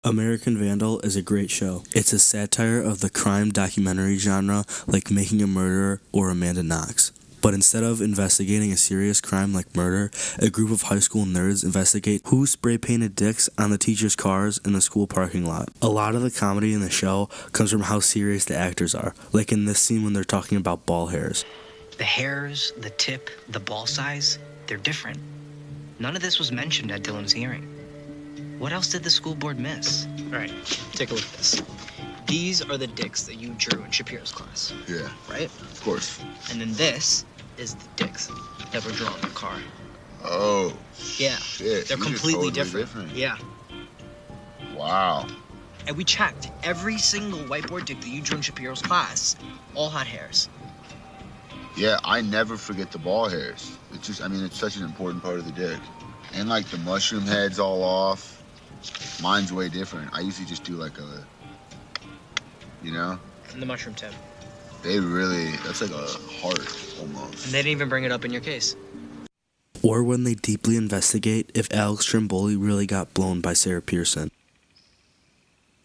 American Vandal is a great show. It's a satire of the crime documentary genre like Making a Murderer or Amanda Knox. But instead of investigating a serious crime like murder, a group of high school nerds investigate who spray-painted dicks on the teachers' cars in the school parking lot. A lot of the comedy in the show comes from how serious the actors are, like in this scene when they're talking about ball hairs. The hairs, the tip, the ball size, they're different. None of this was mentioned at Dylan's hearing. What else did the school board miss? All right, take a look at this. These are the dicks that you drew in Shapiro's class. Yeah. Right? Of course. And then this is the dicks that were drawn in the car. Oh. Yeah. Shit. They're These are completely totally different. Yeah. Wow. And we checked. Every single whiteboard dick that you drew in Shapiro's class all had hairs. Yeah, I never forget the ball hairs. It's just, it's such an important part of the dick. And like the mushroom heads all off. Mine's way different. I usually just do like a, And the mushroom tip. that's like a heart almost. And they didn't even bring it up in your case. Or when they deeply investigate if Alex Trimboli really got blown by Sarah Pearson.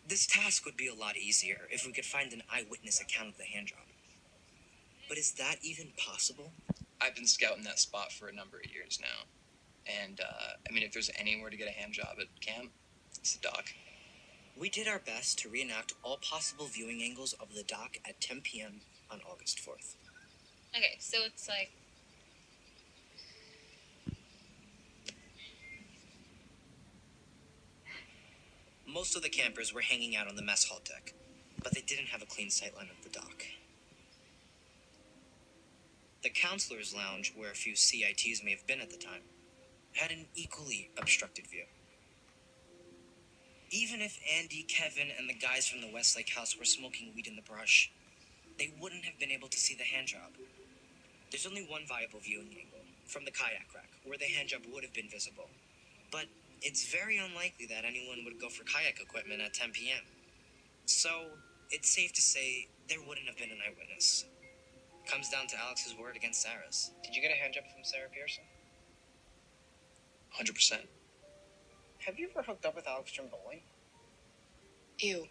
This task would be a lot easier if we could find an eyewitness account of the handjob. But is that even possible? I've been scouting that spot for a number of years now. And, if there's anywhere to get a hand job at camp, it's the dock. We did our best to reenact all possible viewing angles of the dock at 10 p.m. on August 4th. Okay, so it's like... Most of the campers were hanging out on the mess hall deck, but they didn't have a clean sightline of the dock. The counselor's lounge, where a few CITs may have been at the time, had an equally obstructed view. Even if Andy, Kevin, and the guys from the Westlake house were smoking weed in the brush, they wouldn't have been able to see the handjob. There's only one viable viewing angle, from the kayak rack, where the handjob would have been visible. But it's very unlikely that anyone would go for kayak equipment at 10 p.m. So it's safe to say there wouldn't have been an eyewitness. Comes down to Alex's word against Sarah's. Did you get a hand job from Sarah Pearson? 100%. Have you ever hooked up with Alex Trimboli? Ew.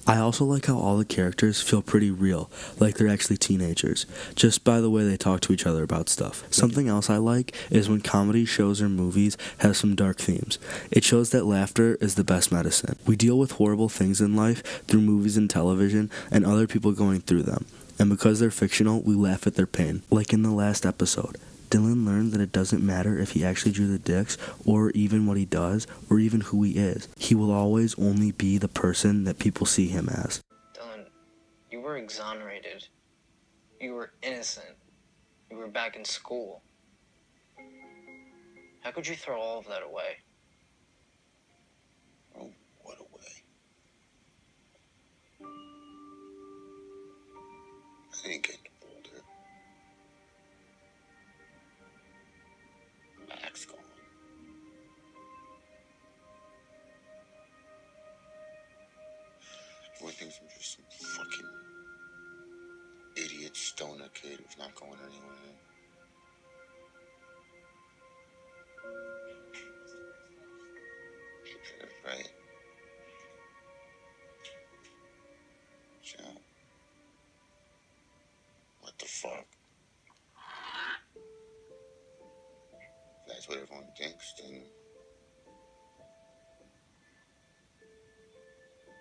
I also like how all the characters feel pretty real, like they're actually teenagers, just by the way they talk to each other about stuff. Something else I like is when comedy shows or movies have some dark themes. It shows that laughter is the best medicine. We deal with horrible things in life through movies and television and other people going through them. And because they're fictional, we laugh at their pain. Like in the last episode, Dylan learned that it doesn't matter if he actually drew the dicks, or even what he does, or even who he is. He will always only be the person that people see him as. Dylan, you were exonerated. You were innocent. You were back in school. How could you throw all of that away? Oh, what a way. I didn't get older. Back's gone. Everyone thinks I'm just some fucking idiot stoner kid who's not going anywhere. Right. So, what the fuck? If that's what everyone thinks, then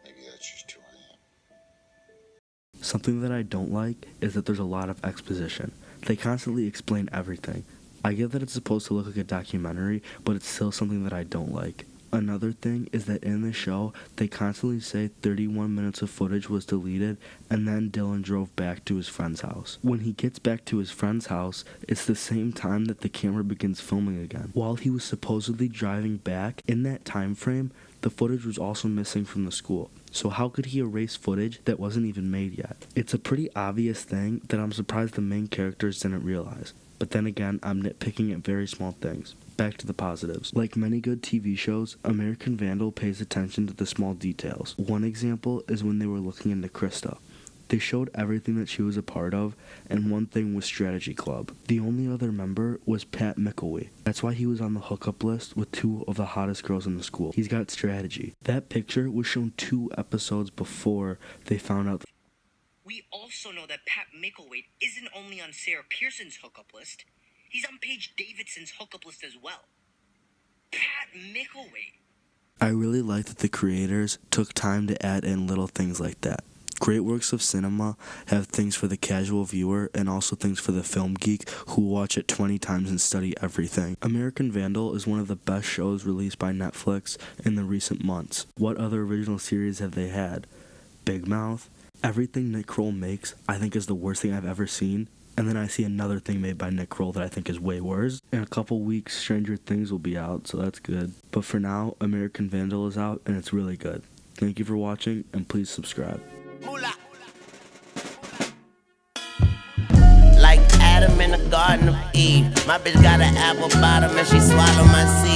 maybe that's just who I am. Something that I don't like is that there's a lot of exposition. They constantly explain everything. I get that it's supposed to look like a documentary, but it's still something that I don't like. Another thing is that in the show, they constantly say 31 minutes of footage was deleted, and then Dylan drove back to his friend's house. When he gets back to his friend's house, it's the same time that the camera begins filming again. While he was supposedly driving back, in that time frame, the footage was also missing from the school. So how could he erase footage that wasn't even made yet? It's a pretty obvious thing that I'm surprised the main characters didn't realize. But then again, I'm nitpicking at very small things. Back to the positives. Like many good TV shows, American Vandal pays attention to the small details. One example is when they were looking into Krista. They showed everything that she was a part of, and one thing was Strategy Club. The only other member was Pat Mickleway. That's why he was on the hookup list with 2 of the hottest girls in the school. He's got strategy. That picture was shown 2 episodes before they found out. We also know that Pat Mickleway isn't only on Sarah Pearson's hookup list, he's on Paige Davidson's hookup list as well. Pat Mickleway. I really like that the creators took time to add in little things like that. Great works of cinema have things for the casual viewer and also things for the film geek who watch it 20 times and study everything. American Vandal is one of the best shows released by Netflix in the recent months. What other original series have they had? Big Mouth. Everything Nick Kroll makes, I think, is the worst thing I've ever seen. And then I see another thing made by Nick Kroll that I think is way worse. In a couple weeks, Stranger Things will be out, so that's good. But for now, American Vandal is out, and it's really good. Thank you for watching, and please subscribe. Like Adam in the Garden of Eve, my bitch got an apple bottom and she swallow my seed.